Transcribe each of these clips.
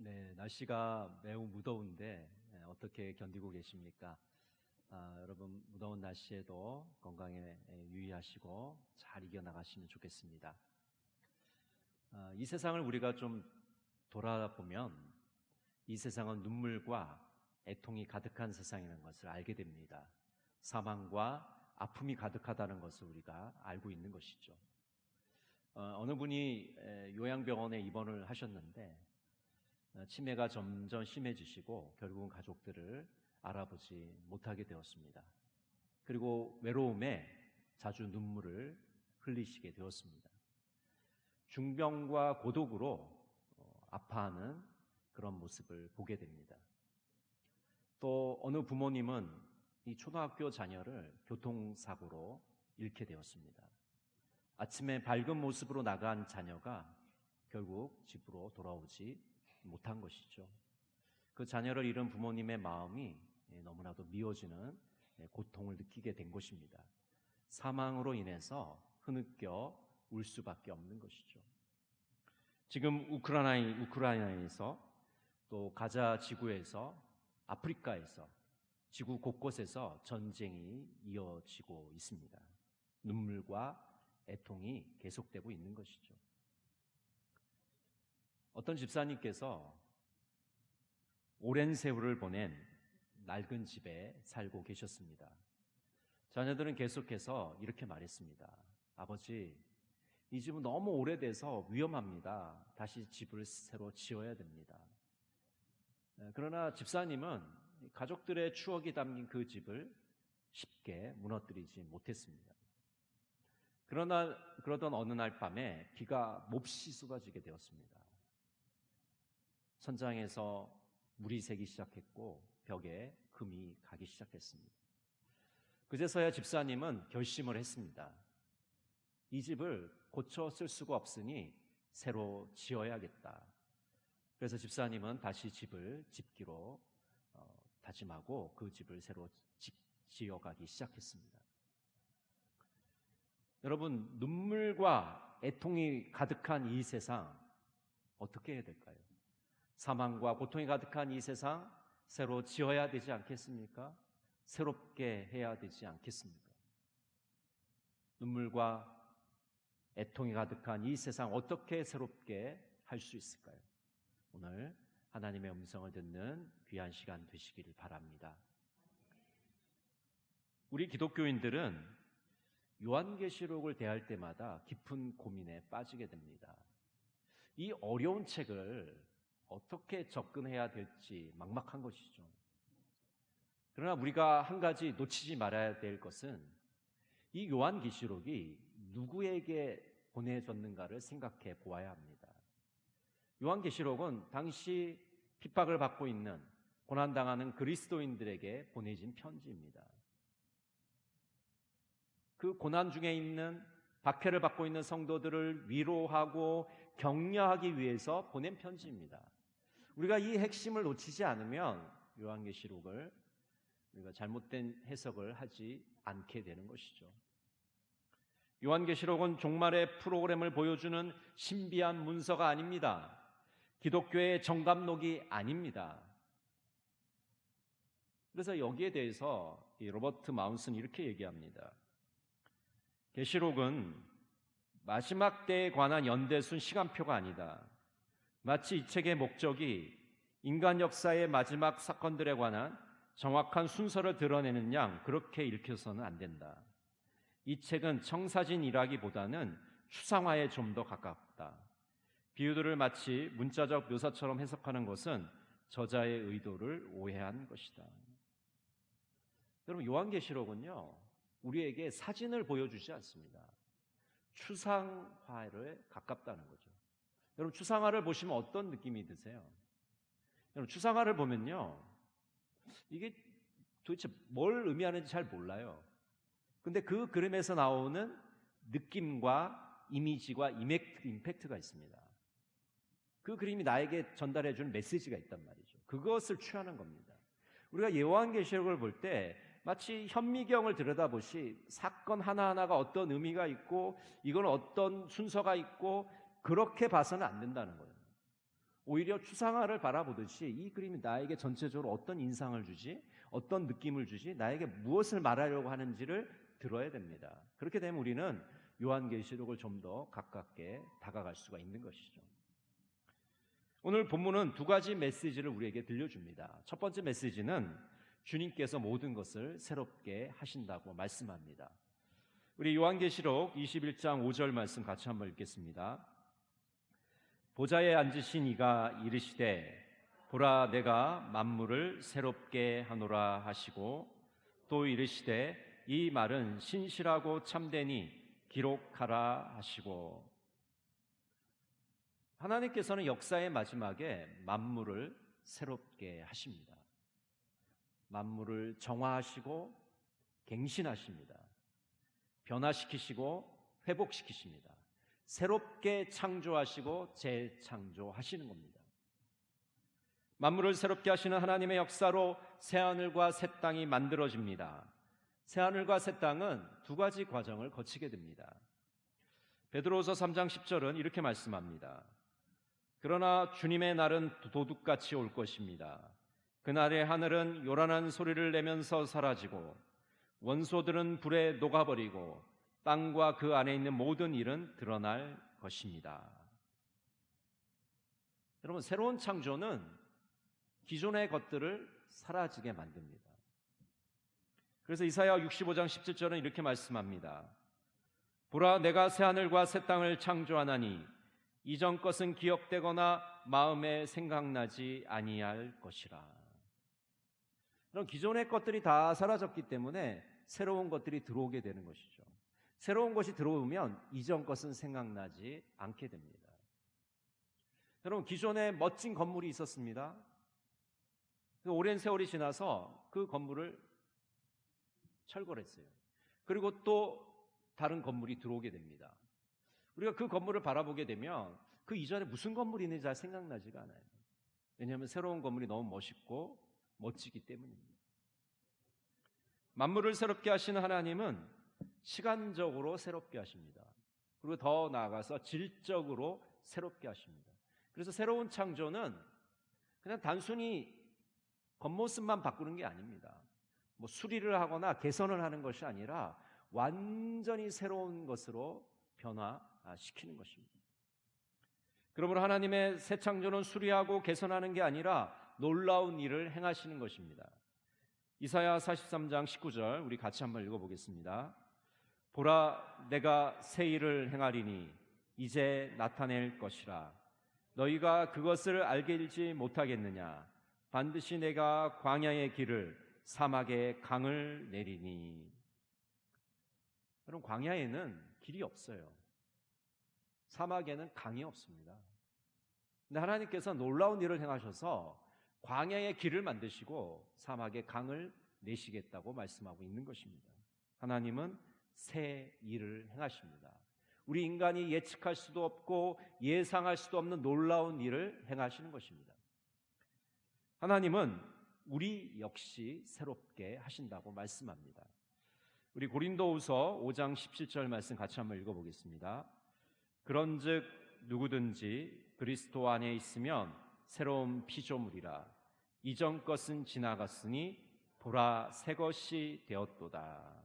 네, 날씨가 매우 무더운데 어떻게 견디고 계십니까? 여러분 무더운 날씨에도 건강에 유의하시고 잘 이겨나가시면 좋겠습니다. 이 세상을 우리가 좀 돌아보면 이 세상은 눈물과 애통이 가득한 세상이라는 것을 알게 됩니다. 사망과 아픔이 가득하다는 것을 우리가 알고 있는 것이죠. 어느 분이 요양병원에 입원을 하셨는데 치매가 점점 심해지시고 결국은 가족들을 알아보지 못하게 되었습니다. 그리고 외로움에 자주 눈물을 흘리시게 되었습니다. 중병과 고독으로 아파하는 그런 모습을 보게 됩니다. 또 어느 부모님은 이 초등학교 자녀를 교통사고로 잃게 되었습니다. 아침에 밝은 모습으로 나간 자녀가 결국 집으로 돌아오지 못한 것이죠. 그 자녀를 잃은 부모님의 마음이 너무나도 미워지는 고통을 느끼게 된 것입니다. 사망으로 인해서 흐느껴 울 수밖에 없는 것이죠. 지금 우크라이나에서 또 가자 지구에서 아프리카에서 지구 곳곳에서 전쟁이 이어지고 있습니다. 눈물과 애통이 계속되고 있는 것이죠. 어떤 집사님께서 오랜 세월을 보낸 낡은 집에 살고 계셨습니다. 자녀들은 계속해서 이렇게 말했습니다. 아버지, 이 집은 너무 오래돼서 위험합니다. 다시 집을 새로 지어야 됩니다. 그러나 집사님은 가족들의 추억이 담긴 그 집을 쉽게 무너뜨리지 못했습니다. 그러던 어느 날 밤에 비가 몹시 쏟아지게 되었습니다. 천장에서 물이 새기 시작했고 벽에 금이 가기 시작했습니다. 그제서야 집사님은 결심을 했습니다. 이 집을 고쳐 쓸 수가 없으니 새로 지어야겠다. 그래서 집사님은 다시 집을 짓기로 다짐하고 그 집을 새로 지어가기 시작했습니다. 여러분, 눈물과 애통이 가득한 이 세상 어떻게 해야 될까요? 사망과 고통이 가득한 이 세상 새로 지어야 되지 않겠습니까? 새롭게 해야 되지 않겠습니까? 눈물과 애통이 가득한 이 세상 어떻게 새롭게 할 수 있을까요? 오늘 하나님의 음성을 듣는 귀한 시간 되시기를 바랍니다. 우리 기독교인들은 요한계시록을 대할 때마다 깊은 고민에 빠지게 됩니다. 이 어려운 책을 어떻게 접근해야 될지 막막한 것이죠. 그러나 우리가 한 가지 놓치지 말아야 될 것은 이 요한계시록이 누구에게 보내졌는가를 생각해 보아야 합니다. 요한계시록은 당시 핍박을 받고 있는 고난당하는 그리스도인들에게 보내진 편지입니다. 그 고난 중에 있는 박해를 받고 있는 성도들을 위로하고 격려하기 위해서 보낸 편지입니다. 우리가 이 핵심을 놓치지 않으면 요한계시록을 우리가 잘못된 해석을 하지 않게 되는 것이죠. 요한계시록은 종말의 프로그램을 보여주는 신비한 문서가 아닙니다. 기독교의 정감록이 아닙니다. 그래서 여기에 대해서 이 로버트 마운스는 이렇게 얘기합니다. 계시록은 마지막 때에 관한 연대순 시간표가 아니다. 마치 이 책의 목적이 인간 역사의 마지막 사건들에 관한 정확한 순서를 드러내는 양 그렇게 읽혀서는 안 된다. 이 책은 청사진이라기보다는 추상화에 좀 더 가깝다. 비유들을 마치 문자적 묘사처럼 해석하는 것은 저자의 의도를 오해한 것이다. 여러분, 요한계시록은요, 우리에게 사진을 보여주지 않습니다. 추상화에 가깝다는 거죠. 여러분, 추상화를 보시면 어떤 느낌이 드세요? 여러분, 추상화를 보면요, 이게 도대체 뭘 의미하는지 잘 몰라요. 근데 그 그림에서 나오는 느낌과 이미지와 임팩트가 있습니다. 그 그림이 나에게 전달해주는 메시지가 있단 말이죠. 그것을 취하는 겁니다. 우리가 요한계시록을 볼 때 마치 현미경을 들여다보시 사건 하나하나가 어떤 의미가 있고 이건 어떤 순서가 있고 그렇게 봐서는 안 된다는 거예요. 오히려 추상화를 바라보듯이 이 그림이 나에게 전체적으로 어떤 인상을 주지, 어떤 느낌을 주지, 나에게 무엇을 말하려고 하는지를 들어야 됩니다. 그렇게 되면 우리는 요한계시록을 좀 더 가깝게 다가갈 수가 있는 것이죠. 오늘 본문은 두 가지 메시지를 우리에게 들려줍니다. 첫 번째 메시지는 주님께서 모든 것을 새롭게 하신다고 말씀합니다. 우리 요한계시록 21장 5절 말씀 같이 한번 읽겠습니다. 보좌에 앉으신 이가 이르시되 보라 내가 만물을 새롭게 하노라 하시고 또 이르시되 이 말은 신실하고 참되니 기록하라 하시고. 하나님께서는 역사의 마지막에 만물을 새롭게 하십니다. 만물을 정화하시고 갱신하십니다. 변화시키시고 회복시키십니다. 새롭게 창조하시고 재창조하시는 겁니다. 만물을 새롭게 하시는 하나님의 역사로 새하늘과 새 땅이 만들어집니다. 새하늘과 새 땅은 두 가지 과정을 거치게 됩니다. 베드로후서 3장 10절은 이렇게 말씀합니다. 그러나 주님의 날은 도둑같이 올 것입니다. 그날의 하늘은 요란한 소리를 내면서 사라지고 원소들은 불에 녹아버리고 땅과 그 안에 있는 모든 일은 드러날 것입니다. 여러분, 새로운 창조는 기존의 것들을 사라지게 만듭니다. 그래서 이사야 65장 17절은 이렇게 말씀합니다. 보라 내가 새하늘과 새 땅을 창조하나니 이전 것은 기억되거나 마음에 생각나지 아니할 것이라. 그럼 기존의 것들이 다 사라졌기 때문에 새로운 것들이 들어오게 되는 것이죠. 새로운 것이 들어오면 이전 것은 생각나지 않게 됩니다. 여러분, 기존에 멋진 건물이 있었습니다. 오랜 세월이 지나서 그 건물을 철거를 했어요. 그리고 또 다른 건물이 들어오게 됩니다. 우리가 그 건물을 바라보게 되면 그 이전에 무슨 건물이 있는지 잘 생각나지가 않아요. 왜냐하면 새로운 건물이 너무 멋있고 멋지기 때문입니다. 만물을 새롭게 하시는 하나님은 시간적으로 새롭게 하십니다. 그리고 더 나아가서 질적으로 새롭게 하십니다. 그래서 새로운 창조는 그냥 단순히 겉모습만 바꾸는 게 아닙니다. 뭐 수리를 하거나 개선을 하는 것이 아니라 완전히 새로운 것으로 변화시키는 것입니다. 그러므로 하나님의 새 창조는 수리하고 개선하는 게 아니라 놀라운 일을 행하시는 것입니다. 이사야 43장 19절 우리 같이 한번 읽어보겠습니다. 보라 내가 새 일을 행하리니 이제 나타낼 것이라. 너희가 그것을 알지 못하겠느냐. 반드시 내가 광야의 길을 사막에 강을 내리니. 여러분, 광야에는 길이 없어요. 사막에는 강이 없습니다. 근데 하나님께서 놀라운 일을 행하셔서 광야의 길을 만드시고 사막에 강을 내시겠다고 말씀하고 있는 것입니다. 하나님은 새 일을 행하십니다. 우리 인간이 예측할 수도 없고 예상할 수도 없는 놀라운 일을 행하시는 것입니다. 하나님은 우리 역시 새롭게 하신다고 말씀합니다. 우리 고린도후서 5장 17절 말씀 같이 한번 읽어보겠습니다. 그런즉 누구든지 그리스도 안에 있으면 새로운 피조물이라. 이전 것은 지나갔으니 보라 새 것이 되었도다.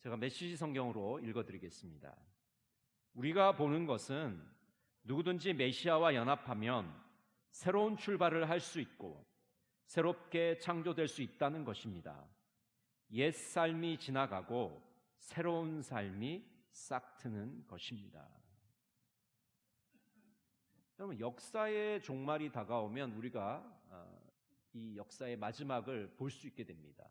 제가 메시지 성경으로 읽어드리겠습니다. 우리가 보는 것은 누구든지 메시아와 연합하면 새로운 출발을 할 수 있고 새롭게 창조될 수 있다는 것입니다. 옛 삶이 지나가고 새로운 삶이 싹 트는 것입니다. 여러분, 역사의 종말이 다가오면 우리가 이 역사의 마지막을 볼 수 있게 됩니다.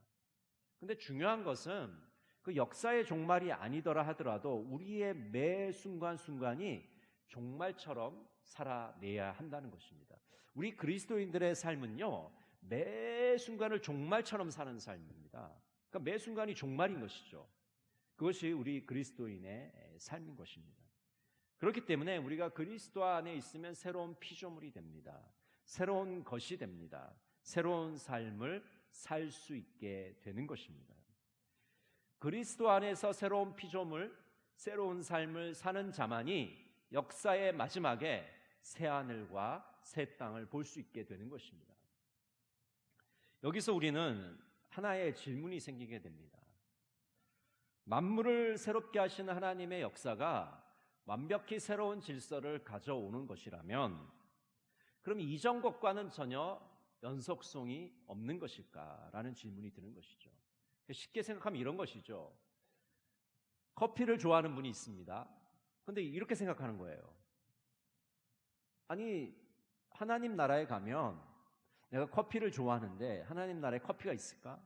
그런데 중요한 것은 그 역사의 종말이 아니더라 하더라도 우리의 매 순간순간이 종말처럼 살아내야 한다는 것입니다. 우리 그리스도인들의 삶은요, 매 순간을 종말처럼 사는 삶입니다. 그러니까 매 순간이 종말인 것이죠. 그것이 우리 그리스도인의 삶인 것입니다. 그렇기 때문에 우리가 그리스도 안에 있으면 새로운 피조물이 됩니다. 새로운 것이 됩니다. 새로운 삶을 살 수 있게 되는 것입니다. 그리스도 안에서 새로운 피조물, 새로운 삶을 사는 자만이 역사의 마지막에 새 하늘과 새 땅을 볼 수 있게 되는 것입니다. 여기서 우리는 하나의 질문이 생기게 됩니다. 만물을 새롭게 하시는 하나님의 역사가 완벽히 새로운 질서를 가져오는 것이라면 그럼 이전 것과는 전혀 연속성이 없는 것일까라는 질문이 드는 것이죠. 쉽게 생각하면 이런 것이죠. 커피를 좋아하는 분이 있습니다. 그런데 이렇게 생각하는 거예요. 아니, 하나님 나라에 가면 내가 커피를 좋아하는데 하나님 나라에 커피가 있을까?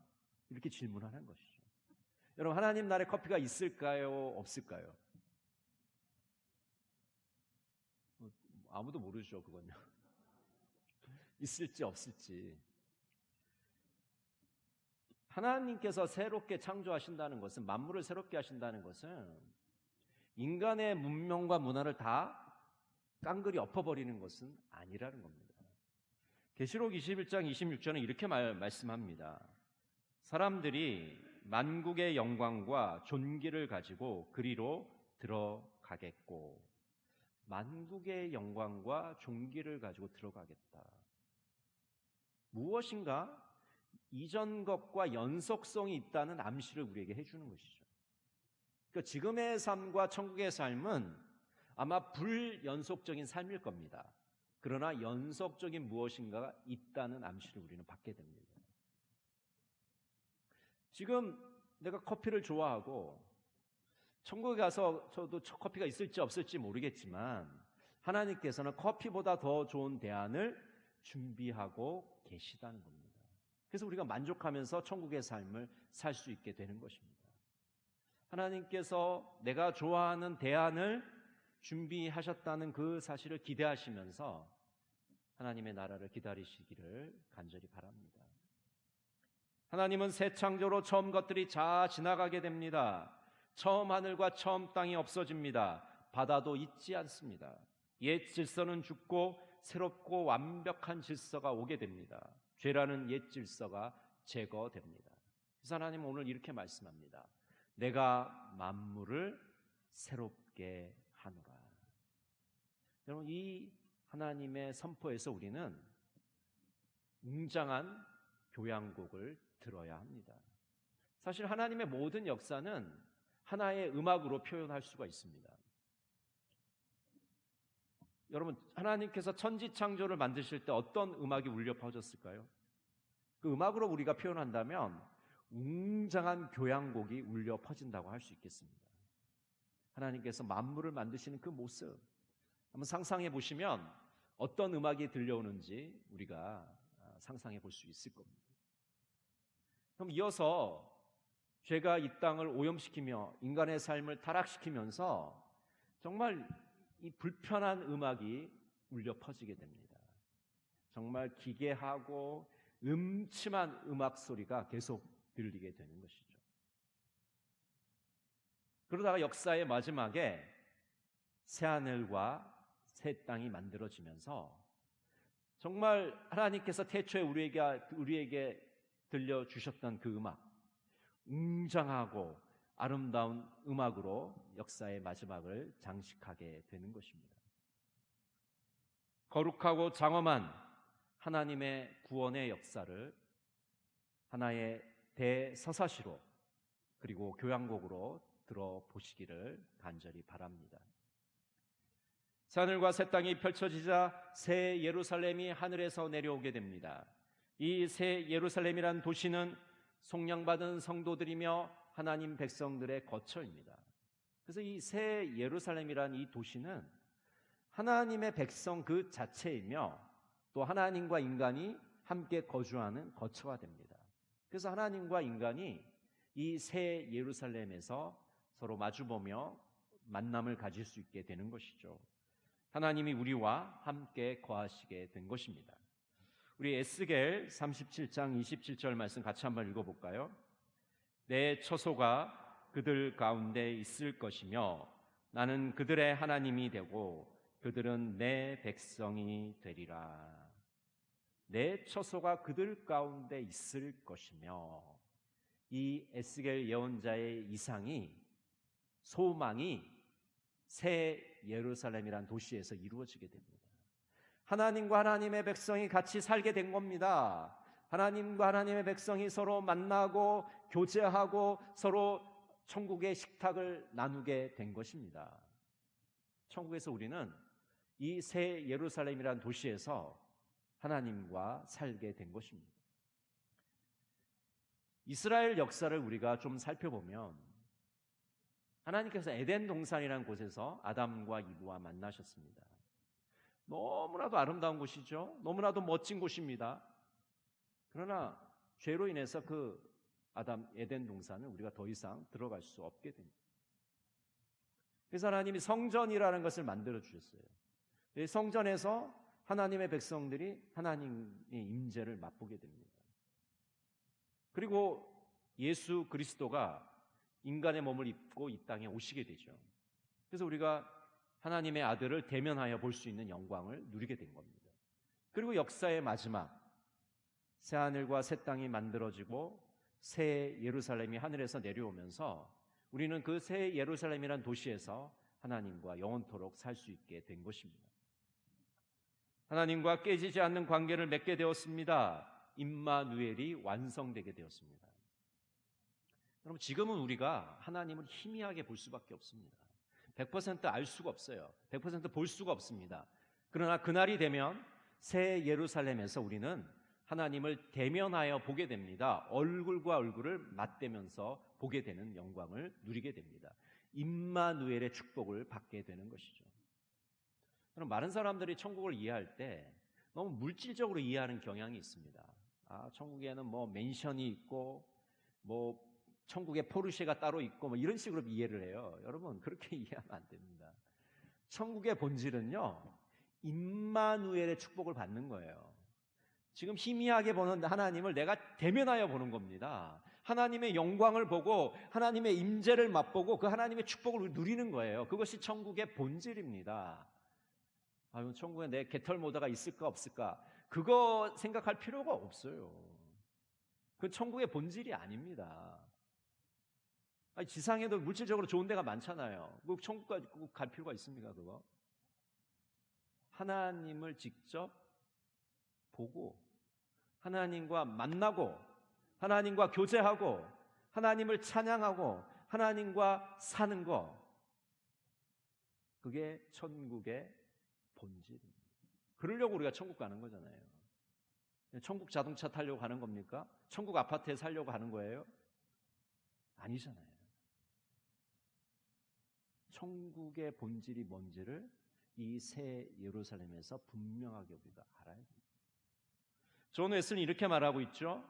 이렇게 질문하는 것이죠. 여러분, 하나님 나라에 커피가 있을까요? 없을까요? 아무도 모르죠, 그건요. 있을지 없을지. 하나님께서 새롭게 창조하신다는 것은, 만물을 새롭게 하신다는 것은 인간의 문명과 문화를 다 깡그리 엎어버리는 것은 아니라는 겁니다. 계시록 21장 26절은 이렇게 말씀합니다. 사람들이 만국의 영광과 존귀를 가지고 그리로 들어가겠고, 만국의 영광과 존귀를 가지고 들어가겠다. 무엇인가 이전 것과 연속성이 있다는 암시를 우리에게 해주는 것이죠. 그러니까 지금의 삶과 천국의 삶은 아마 불연속적인 삶일 겁니다. 그러나 연속적인 무엇인가가 있다는 암시를 우리는 받게 됩니다. 지금 내가 커피를 좋아하고 천국에 가서 저도 커피가 있을지 없을지 모르겠지만 하나님께서는 커피보다 더 좋은 대안을 준비하고 계시다는 겁니다. 그래서 우리가 만족하면서 천국의 삶을 살 수 있게 되는 것입니다. 하나님께서 내가 좋아하는 대안을 준비하셨다는 그 사실을 기대하시면서 하나님의 나라를 기다리시기를 간절히 바랍니다. 하나님은 새 창조로 처음 것들이 다 지나가게 됩니다. 처음 하늘과 처음 땅이 없어집니다. 바다도 있지 않습니다. 옛 질서는 죽고 새롭고 완벽한 질서가 오게 됩니다. 죄라는 옛 질서가 제거됩니다. 그래서 하나님은 오늘 이렇게 말씀합니다. 내가 만물을 새롭게 하노라. 여러분, 이 하나님의 선포에서 우리는 웅장한 교향곡을 들어야 합니다. 사실 하나님의 모든 역사는 하나의 음악으로 표현할 수가 있습니다. 여러분, 하나님께서 천지창조를 만드실 때 어떤 음악이 울려 퍼졌을까요? 그 음악으로 우리가 표현한다면 웅장한 교향곡이 울려 퍼진다고 할 수 있겠습니다. 하나님께서 만물을 만드시는 그 모습 한번 상상해 보시면 어떤 음악이 들려오는지 우리가 상상해 볼 수 있을 겁니다. 그럼 이어서 죄가 이 땅을 오염시키며 인간의 삶을 타락시키면서 정말 이 불편한 음악이 울려 퍼지게 됩니다. 정말 기괴하고 음침한 음악 소리가 계속 들리게 되는 것이죠. 그러다가 역사의 마지막에 새하늘과 새 땅이 만들어지면서 정말 하나님께서 태초에 우리에게 들려주셨던 그 음악, 웅장하고 아름다운 음악으로 역사의 마지막을 장식하게 되는 것입니다. 거룩하고 장엄한 하나님의 구원의 역사를 하나의 대서사시로 그리고 교향곡으로 들어보시기를 간절히 바랍니다. 새하늘과 새 땅이 펼쳐지자 새 예루살렘이 하늘에서 내려오게 됩니다. 이 새 예루살렘이란 도시는 속량받은 성도들이며 하나님 백성들의 거처입니다. 그래서 이 새 예루살렘이란 이 도시는 하나님의 백성 그 자체이며 또 하나님과 인간이 함께 거주하는 거처가 됩니다. 그래서 하나님과 인간이 이 새 예루살렘에서 서로 마주보며 만남을 가질 수 있게 되는 것이죠. 하나님이 우리와 함께 거하시게 된 것입니다. 우리 에스겔 37장 27절 말씀 같이 한번 읽어볼까요? 내 처소가 그들 가운데 있을 것이며 나는 그들의 하나님이 되고 그들은 내 백성이 되리라. 내 처소가 그들 가운데 있을 것이며, 이 에스겔 예언자의 이상이, 소망이 새 예루살렘이란 도시에서 이루어지게 됩니다. 하나님과 하나님의 백성이 같이 살게 된 겁니다. 하나님과 하나님의 백성이 서로 만나고 교제하고 서로 천국의 식탁을 나누게 된 것입니다. 천국에서 우리는 이 새 예루살렘이라는 도시에서 하나님과 살게 된 것입니다. 이스라엘 역사를 우리가 좀 살펴보면 하나님께서 에덴 동산이라는 곳에서 아담과 이브와 만나셨습니다. 너무나도 아름다운 곳이죠. 너무나도 멋진 곳입니다. 그러나 죄로 인해서 그 에덴 동산은 우리가 더 이상 들어갈 수 없게 됩니다. 그래서 하나님이 성전이라는 것을 만들어 주셨어요. 이 성전에서 하나님의 백성들이 하나님의 임재를 맛보게 됩니다. 그리고 예수 그리스도가 인간의 몸을 입고 이 땅에 오시게 되죠. 그래서 우리가 하나님의 아들을 대면하여 볼 수 있는 영광을 누리게 된 겁니다. 그리고 역사의 마지막 새하늘과 새 땅이 만들어지고 새 예루살렘이 하늘에서 내려오면서 우리는 그 새 예루살렘이라는 도시에서 하나님과 영원토록 살 수 있게 된 것입니다. 하나님과 깨지지 않는 관계를 맺게 되었습니다. 임마누엘이 완성되게 되었습니다. 여러분, 지금은 우리가 하나님을 희미하게 볼 수밖에 없습니다. 100% 알 수가 없어요. 100% 볼 수가 없습니다. 그러나 그날이 되면 새 예루살렘에서 우리는 하나님을 대면하여 보게 됩니다. 얼굴과 얼굴을 맞대면서 보게 되는 영광을 누리게 됩니다. 임마누엘의 축복을 받게 되는 것이죠. 그럼 많은 사람들이 천국을 이해할 때 너무 물질적으로 이해하는 경향이 있습니다. 천국에는 뭐 맨션이 있고 뭐 천국에 포르쉐가 따로 있고 뭐 이런 식으로 이해를 해요. 여러분, 그렇게 이해하면 안 됩니다. 천국의 본질은요, 임마누엘의 축복을 받는 거예요. 지금 희미하게 보는 하나님을 내가 대면하여 보는 겁니다. 하나님의 영광을 보고 하나님의 임재를 맛보고 그 하나님의 축복을 누리는 거예요. 그것이 천국의 본질입니다. 천국에 내 개털 모자가 있을까 없을까, 그거 생각할 필요가 없어요. 그 천국의 본질이 아닙니다. 지상에도 물질적으로 좋은 데가 많잖아요. 그 천국까지 꼭 갈 필요가 있습니까? 그거 하나님을 직접 보고 하나님과 만나고 하나님과 교제하고 하나님을 찬양하고 하나님과 사는 거, 그게 천국의 본질입니다. 그러려고 우리가 천국 가는 거잖아요. 천국 자동차 타려고 가는 겁니까? 천국 아파트에 살려고 하는 거예요? 아니잖아요. 천국의 본질이 뭔지를 이 새 예루살렘에서 분명하게 우리가 알아야 됩니다. 존 웨슬리는 이렇게 말하고 있죠.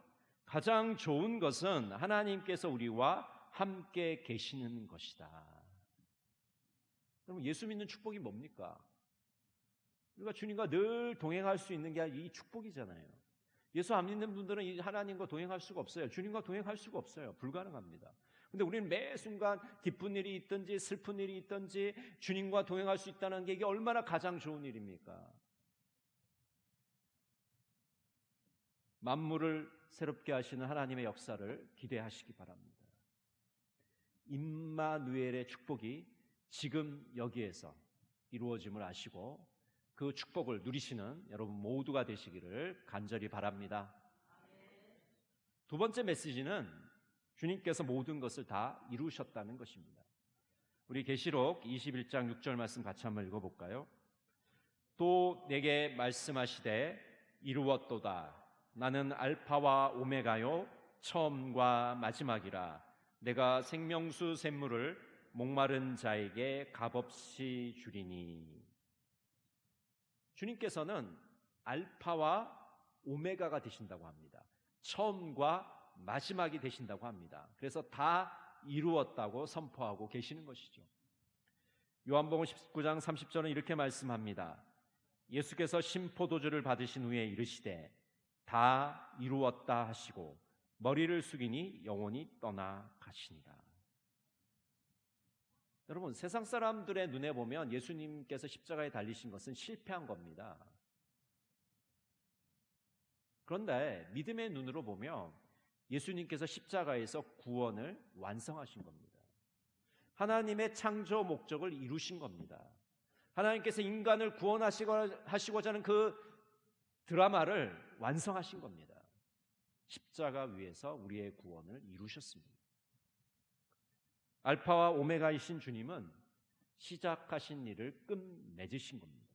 가장 좋은 것은 하나님께서 우리와 함께 계시는 것이다. 그럼 예수 믿는 축복이 뭡니까? 우리가 주님과 늘 동행할 수 있는 게 이 축복이잖아요. 예수 안 믿는 분들은 이 하나님과 동행할 수가 없어요. 주님과 동행할 수가 없어요. 불가능합니다. 근데 우리는 매 순간 기쁜 일이 있든지 슬픈 일이 있든지 주님과 동행할 수 있다는 게 이게 얼마나 가장 좋은 일입니까? 만물을 새롭게 하시는 하나님의 역사를 기대하시기 바랍니다. 임마누엘의 축복이 지금 여기에서 이루어짐을 아시고 그 축복을 누리시는 여러분 모두가 되시기를 간절히 바랍니다. 두 번째 메시지는 주님께서 모든 것을 다 이루셨다는 것입니다. 우리 계시록 21장 6절 말씀 같이 한번 읽어볼까요? 또 내게 말씀하시되 이루었도다. 나는 알파와 오메가요 처음과 마지막이라. 내가 생명수 샘물을 목마른 자에게 값없이 주리니. 주님께서는 알파와 오메가가 되신다고 합니다. 처음과 마지막이 되신다고 합니다. 그래서 다 이루었다고 선포하고 계시는 것이죠. 요한복음 19장 30절은 이렇게 말씀합니다. 예수께서 신포도주를 받으신 후에 이르시되 다 이루었다 하시고 머리를 숙이니 영혼이 떠나 가시니라. 여러분, 세상 사람들의 눈에 보면 예수님께서 십자가에 달리신 것은 실패한 겁니다. 그런데 믿음의 눈으로 보면 예수님께서 십자가에서 구원을 완성하신 겁니다. 하나님의 창조 목적을 이루신 겁니다. 하나님께서 인간을 구원하시고자 하는 그 드라마를 완성하신 겁니다. 십자가 위에서 우리의 구원을 이루셨습니다. 알파와 오메가이신 주님은 시작하신 일을 끝맺으신 겁니다.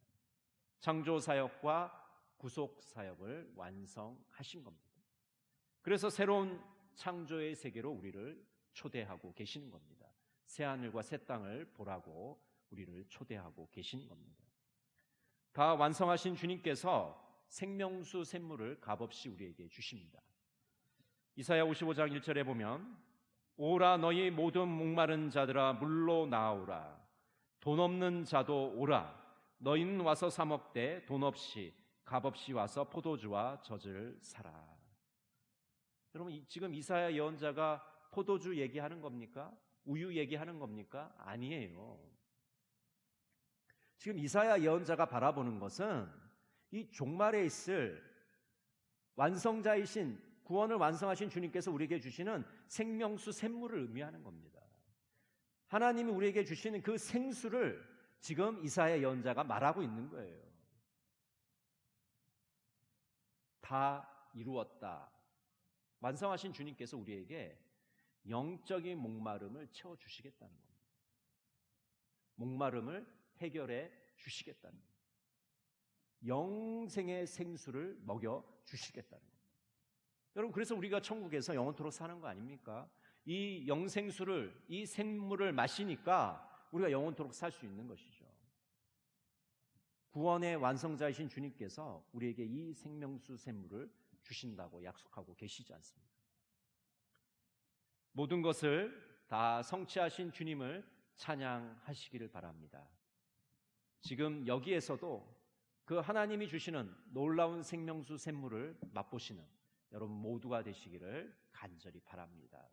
창조 사역과 구속 사역을 완성하신 겁니다. 그래서 새로운 창조의 세계로 우리를 초대하고 계시는 겁니다. 새 하늘과 새 땅을 보라고 우리를 초대하고 계시는 겁니다. 다 완성하신 주님께서 생명수 샘물을 값없이 우리에게 주십니다. 이사야 55장 1절에 보면 오라 너희 모든 목마른 자들아 물로 나오라 돈 없는 자도 오라 너희는 와서 사 먹되 돈 없이 값없이 와서 포도주와 젖을 사라. 여러분 지금 이사야 예언자가 포도주 얘기하는 겁니까? 우유 얘기하는 겁니까? 아니에요. 지금 이사야 예언자가 바라보는 것은 이 종말에 있을 완성자이신 구원을 완성하신 주님께서 우리에게 주시는 생명수 샘물을 의미하는 겁니다. 하나님이 우리에게 주시는 그 생수를 지금 이사야 예언자가 말하고 있는 거예요. 다 이루었다. 완성하신 주님께서 우리에게 영적인 목마름을 채워주시겠다는 겁니다. 목마름을 해결해 주시겠다는 겁니다. 영생의 생수를 먹여주시겠다는 겁니다. 여러분 그래서 우리가 천국에서 영원토록 사는 거 아닙니까? 이 영생수를 이 생물을 마시니까 우리가 영원토록 살 수 있는 것이죠. 구원의 완성자이신 주님께서 우리에게 이 생명수 샘물을 주신다고 약속하고 계시지 않습니까? 모든 것을 다 성취하신 주님을 찬양하시기를 바랍니다. 지금 여기에서도 그 하나님이 주시는 놀라운 생명수 샘물을 맛보시는 여러분 모두가 되시기를 간절히 바랍니다.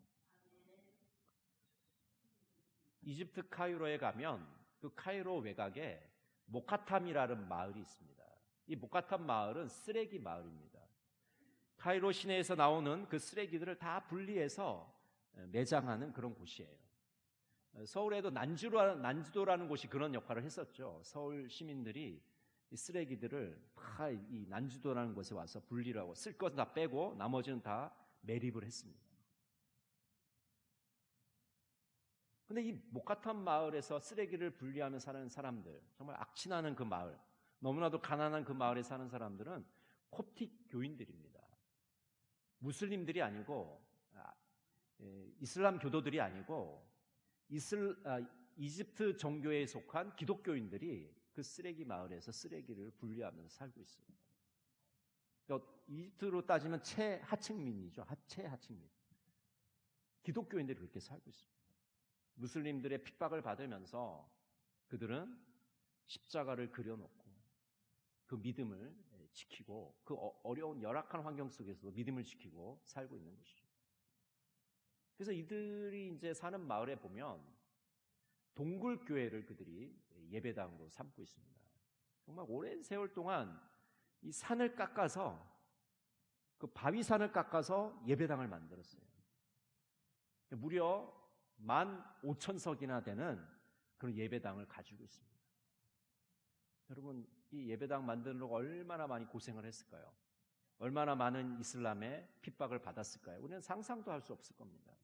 이집트 카이로에 가면 그 카이로 외곽에 모카탐이라는 마을이 있습니다. 이 모카탐 마을은 쓰레기 마을입니다. 카이로 시내에서 나오는 그 쓰레기들을 다 분리해서 매장하는 그런 곳이에요. 서울에도 난지도라는 곳이 그런 역할을 했었죠. 서울 시민들이 이 쓰레기들을 다 이 난지도라는 곳에 와서 분리를 하고 쓸 것은 다 빼고 나머지는 다 매립을 했습니다. 근데 이 모카탐 마을에서 쓰레기를 분리하며 사는 사람들, 정말 악취나는 그 마을, 너무나도 가난한 그 마을에 사는 사람들은 콥틱 교인들입니다. 무슬림들이 아니고 이슬람 교도들이 아니고 이집트 종교에 속한 기독교인들이 그 쓰레기 마을에서 쓰레기를 분리하면서 살고 있습니다. 그러니까 이집트로 따지면 최하층민이죠. 최하층민. 기독교인들이 그렇게 살고 있습니다. 무슬림들의 핍박을 받으면서 그들은 십자가를 그려놓고 그 믿음을 지키고 그 어려운 열악한 환경 속에서도 믿음을 지키고 살고 있는 것이죠. 그래서 이들이 이제 사는 마을에 보면 동굴교회를 그들이 예배당으로 삼고 있습니다. 정말 오랜 세월 동안 이 산을 깎아서 그 바위산을 깎아서 예배당을 만들었어요. 무려 15,000석이나 되는 그런 예배당을 가지고 있습니다. 여러분 이 예배당 만드느라고 얼마나 많이 고생을 했을까요? 얼마나 많은 이슬람의 핍박을 받았을까요? 우리는 상상도 할 수 없을 겁니다.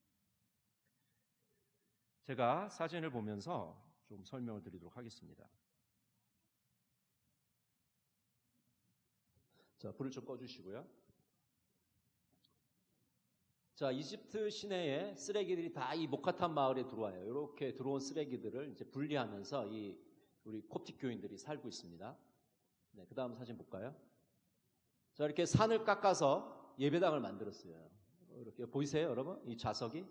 제가 사진을 보면서 좀 설명을 드리도록 하겠습니다. 자, 불을 좀 꺼주시고요. 자, 이집트 시내에 쓰레기들이 다 이 모카탐 마을에 들어와요. 이렇게 들어온 쓰레기들을 이제 분리하면서 우리 콥틱 교인들이 살고 있습니다. 네, 그 다음 사진 볼까요? 자, 이렇게 산을 깎아서 예배당을 만들었어요. 이렇게 보이세요, 여러분? 이 좌석이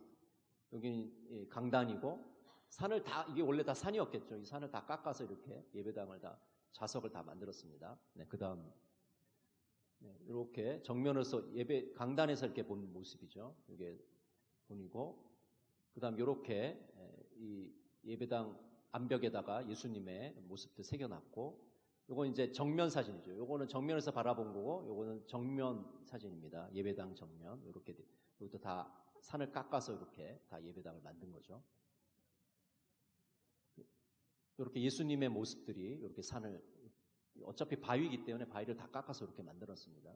여기는 강단이고 산을 다 이게 원래 다 산이었겠죠. 이 산을 다 깎아서 이렇게 예배당을 다 좌석을 다 만들었습니다. 네, 그 다음. 네, 이렇게 정면에서 예배 강단에서 이렇게 본 모습이죠. 이게 본이고, 그다음 이렇게 이 예배당 암벽에다가 예수님의 모습도 새겨놨고, 요건 이제 정면 사진이죠. 요거는 정면에서 바라본 거고, 요거는 정면 사진입니다. 예배당 정면 이렇게 여기도 다 산을 깎아서 이렇게 다 예배당을 만든 거죠. 이렇게 예수님의 모습들이 이렇게 산을, 어차피 바위이기 때문에 바위를 다 깎아서 이렇게 만들었습니다.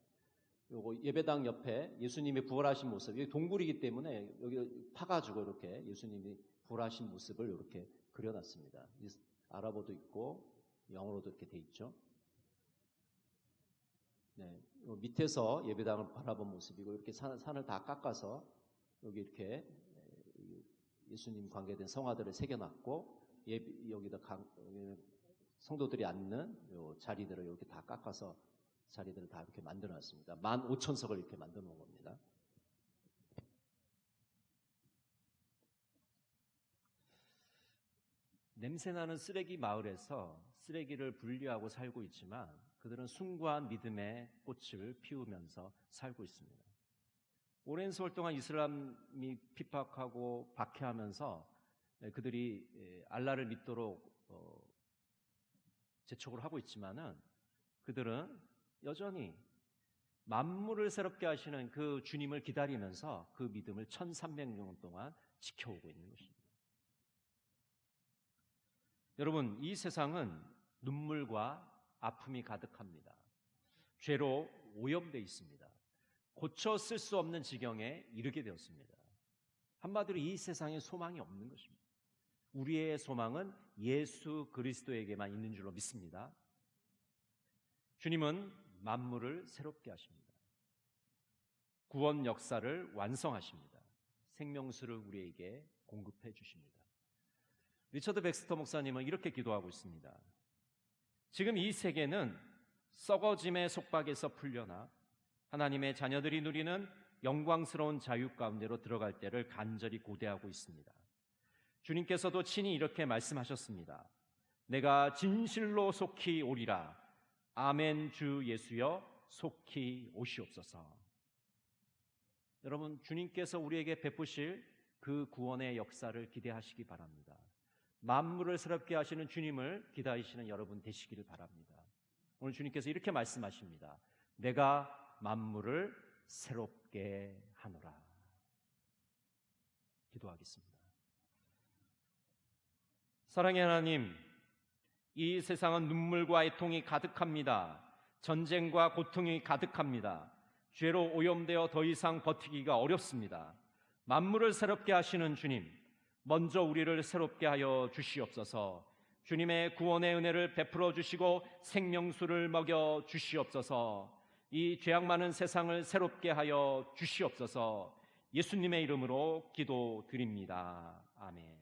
요거 예배당 옆에 예수님이 부활하신 모습, 여기 동굴이기 때문에 여기 파가지고 이렇게 예수님이 부활하신 모습을 이렇게 그려놨습니다. 아랍어도 있고 영어로도 이렇게 돼 있죠. 네, 밑에서 예배당을 바라본 모습이고, 이렇게 산을 다 깎아서 여기 이렇게 예수님 관계된 성화들을 새겨놨고, 여기다 성도들이 앉는 요 자리들을 이렇게 다 깎아서 자리들을 다 이렇게 만들어놨습니다. 15,000석을 이렇게 만들어 놓은 겁니다. 냄새나는 쓰레기 마을에서 쓰레기를 분리하고 살고 있지만 그들은 숭고한 믿음의 꽃을 피우면서 살고 있습니다. 오랜 세월 동안 이슬람이 핍박하고 박해하면서 그들이 알라를 믿도록 재촉을 하고 있지만은 그들은 여전히 만물을 새롭게 하시는 그 주님을 기다리면서 그 믿음을 1300년 동안 지켜오고 있는 것입니다. 여러분, 이 세상은 눈물과 아픔이 가득합니다. 죄로 오염되어 있습니다. 고쳐 쓸 수 없는 지경에 이르게 되었습니다. 한마디로 이 세상에 소망이 없는 것입니다. 우리의 소망은 예수 그리스도에게만 있는 줄로 믿습니다. 주님은 만물을 새롭게 하십니다. 구원 역사를 완성하십니다. 생명수를 우리에게 공급해 주십니다. 리처드 백스터 목사님은 이렇게 기도하고 있습니다. 지금 이 세계는 썩어짐의 속박에서 풀려나 하나님의 자녀들이 누리는 영광스러운 자유 가운데로 들어갈 때를 간절히 고대하고 있습니다. 주님께서도 친히 이렇게 말씀하셨습니다. 내가 진실로 속히 오리라. 아멘. 주 예수여 속히 오시옵소서. 여러분, 주님께서 우리에게 베푸실 그 구원의 역사를 기대하시기 바랍니다. 만물을 새롭게 하시는 주님을 기다리시는 여러분 되시기를 바랍니다. 오늘 주님께서 이렇게 말씀하십니다. 내가 만물을 새롭게 하노라. 기도하겠습니다. 사랑의 하나님, 이 세상은 눈물과 애통이 가득합니다. 전쟁과 고통이 가득합니다. 죄로 오염되어 더 이상 버티기가 어렵습니다. 만물을 새롭게 하시는 주님, 먼저 우리를 새롭게 하여 주시옵소서. 주님의 구원의 은혜를 베풀어 주시고 생명수를 먹여 주시옵소서. 이 죄악 많은 세상을 새롭게 하여 주시옵소서. 예수님의 이름으로 기도드립니다. 아멘.